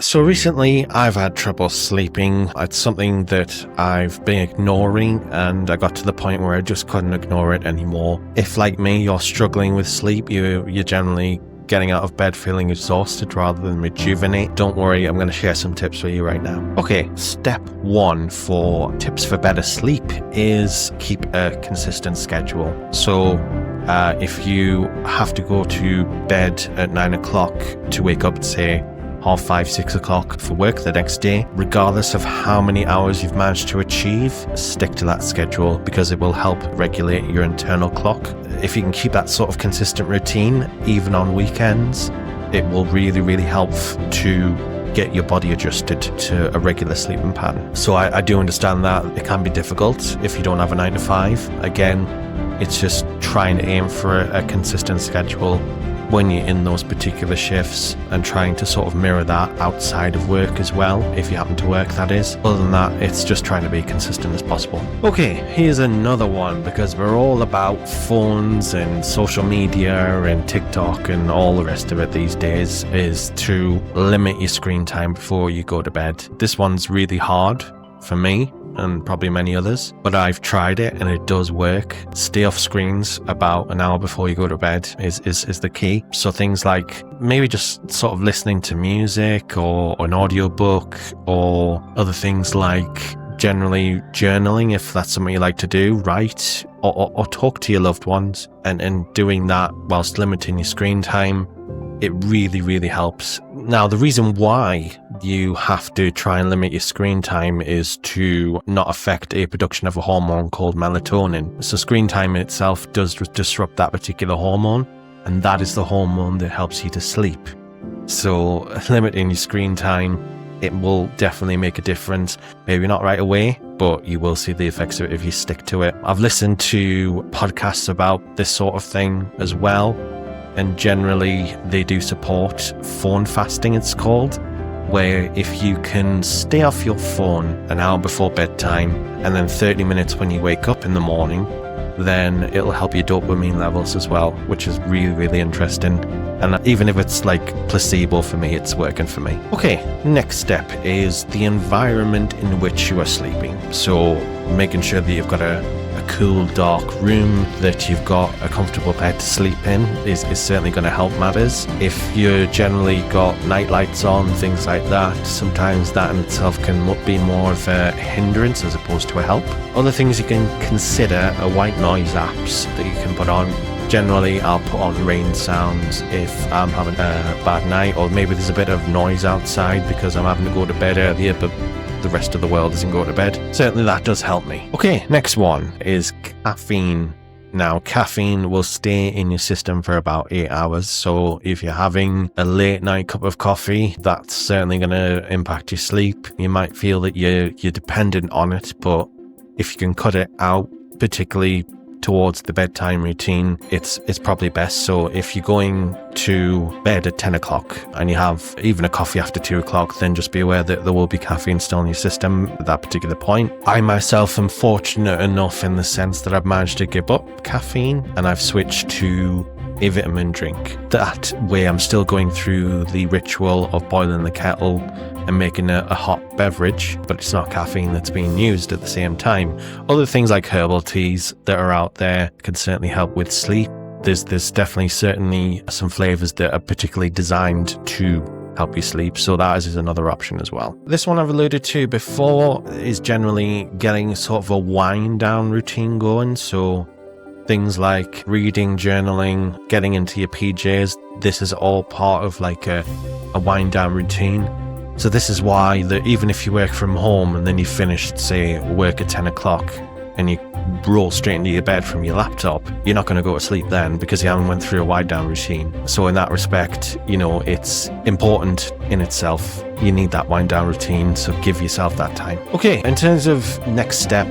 So recently I've had trouble sleeping. It's something that I've been ignoring, and I got to the point where I just couldn't ignore it anymore. If, like me, you're struggling with sleep, you're generally getting out of bed feeling exhausted rather than rejuvenate, don't worry, I'm going to share some tips for you right now. Okay, step one for tips for better sleep is keep a consistent schedule. So if you have to go to bed at 9 o'clock to wake up at, say, 5:30, 6 o'clock for work the next day, regardless of how many hours you've managed to achieve, stick to that schedule because it will help regulate your internal clock. If you can keep that sort of consistent routine, even on weekends, it will really help to get your body adjusted to a regular sleeping pattern. So I do understand that it can be difficult if you don't have a 9 to 5. Again, it's just trying to aim for a consistent schedule when you're in those particular shifts and trying to sort of mirror that outside of work as well, if you happen to work, that is. Other than that, it's just trying to be consistent as possible. Okay, here's another one, because we're all about phones and social media and TikTok and all the rest of it these days, is to limit your screen time before you go to bed. This one's really hard for me and probably many others, but I've tried it and it does work. Stay off screens about an hour before you go to bed is the key. So things like maybe just sort of listening to music or an audiobook, or other things like generally journaling, if that's something you like to do, write or talk to your loved ones, and doing that whilst limiting your screen time, it really helps. Now, the reason why you have to try and limit your screen time is to not affect a production of a hormone called melatonin. So screen time in itself does disrupt that particular hormone, and that is the hormone that helps you to sleep. So limiting your screen time, it will definitely make a difference. Maybe not right away, but you will see the effects of it if you stick to it. I've listened to podcasts about this sort of thing as well, and generally they do support phone fasting, it's called, where if you can stay off your phone an hour before bedtime and then 30 minutes when you wake up in the morning, then it'll help your dopamine levels as well, which is really interesting. And even if it's like placebo, for me, it's working for me. Okay, next step is the environment in which you are sleeping. So making sure that you've got a cool, dark room, that you've got a comfortable bed to sleep in is certainly going to help matters. If you generally got night lights on, things like that, sometimes that in itself can be more of a hindrance as opposed to a help. Other things you can consider are white noise apps that you can put on. Generally, I'll put on rain sounds if I'm having a bad night, or maybe there's a bit of noise outside because I'm having to go to bed earlier, but the rest of the world doesn't go to bed. Certainly that does help me. Okay, next one is caffeine. Now, caffeine will stay in your system for about 8 hours. So if you're having a late night cup of coffee, that's certainly going to impact your sleep. You might feel that you're dependent on it, but if you can cut it out, particularly towards the bedtime routine, it's probably best. So if you're going to bed at 10 o'clock and you have even a coffee after 2 o'clock, then just be aware that there will be caffeine still in your system at that particular point. I myself am fortunate enough in the sense that I've managed to give up caffeine and I've switched to a vitamin drink. That way I'm still going through the ritual of boiling the kettle and making a hot beverage, but it's not caffeine that's being used at the same time. Other things like herbal teas that are out there can certainly help with sleep. There's certainly some flavors that are particularly designed to help you sleep, so that is another option as well. This one I've alluded to before is generally getting sort of a wind down routine going. So things like reading, journaling, getting into your PJs, this is all part of like a wind down routine. So this is why that even if you work from home and then you finish, say, work at 10 o'clock and you roll straight into your bed from your laptop, you're not going to go to sleep then because you haven't went through a wind down routine. So in that respect, it's important in itself. You need that wind down routine, so give yourself that time. Okay, in terms of next step,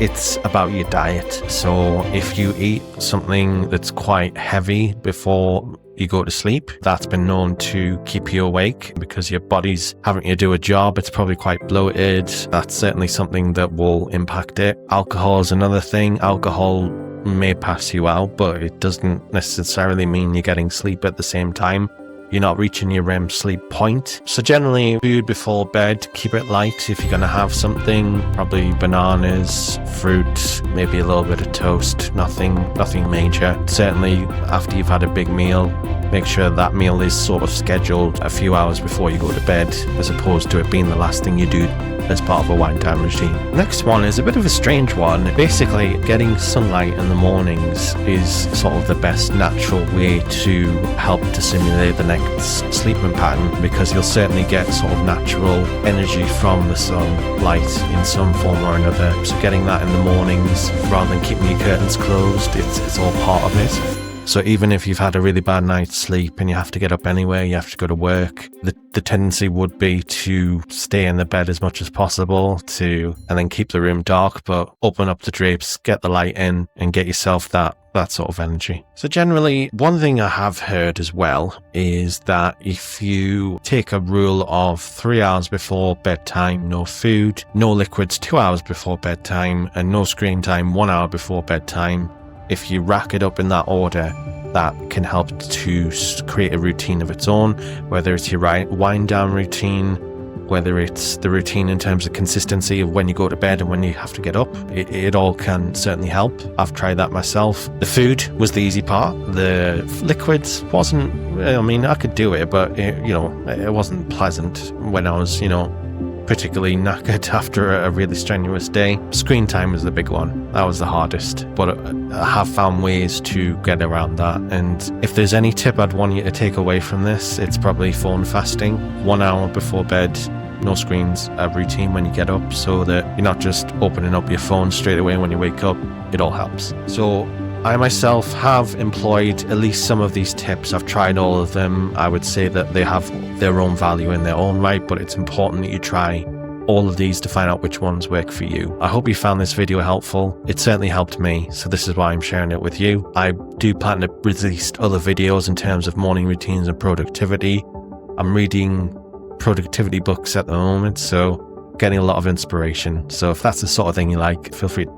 it's about your diet. So if you eat something that's quite heavy before you go to sleep, that's been known to keep you awake because your body's having to do a job. It's probably quite bloated. That's certainly something that will impact it. Alcohol is another thing. Alcohol may pass you out, but it doesn't necessarily mean you're getting sleep at the same time. you're not reaching your REM sleep point. So generally, food before bed, keep it light. If you're going to have something, probably bananas, fruit, maybe a little bit of toast, nothing major. Certainly after you've had a big meal, make sure that meal is sort of scheduled a few hours before you go to bed, as opposed to it being the last thing you do as part of a wind down routine. Next one is a bit of a strange one. Basically, getting sunlight in the mornings is sort of the best natural way to help to simulate the next sleeping pattern, because you'll certainly get sort of natural energy from the sunlight in some form or another. So getting that in the mornings rather than keeping your curtains closed, it's all part of it. So even if you've had a really bad night's sleep and you have to get up anyway, you have to go to work, the tendency would be to stay in the bed as much as possible and then keep the room dark, but open up the drapes, get the light in, and get yourself that sort of energy. So generally, one thing I have heard as well is that if you take a rule of 3 hours before bedtime, no food, no liquids 2 hours before bedtime, and no screen time 1 hour before bedtime, if you rack it up in that order, that can help to create a routine of its own, whether it's your wind down routine, whether it's the routine in terms of consistency of when you go to bed and when you have to get up. It all can certainly help. I've tried that myself. The food was the easy part. The liquids wasn't, I mean, I could do it, but it wasn't pleasant when I was, particularly knackered after a really strenuous day. Screen time was the big one. That was the hardest, but I have found ways to get around that. And if there's any tip I'd want you to take away from this, it's probably phone fasting. 1 hour before bed, no screens, a routine when you get up, so that you're not just opening up your phone straight away when you wake up. It all helps. So I myself have employed at least some of these tips. I've tried all of them. I would say that they have their own value in their own right, but it's important that you try all of these to find out which ones work for you. I hope you found this video helpful. It certainly helped me, so this is why I'm sharing it with you. I do plan to release other videos in terms of morning routines and productivity. I'm reading productivity books at the moment, so getting a lot of inspiration. So if that's the sort of thing you like, feel free to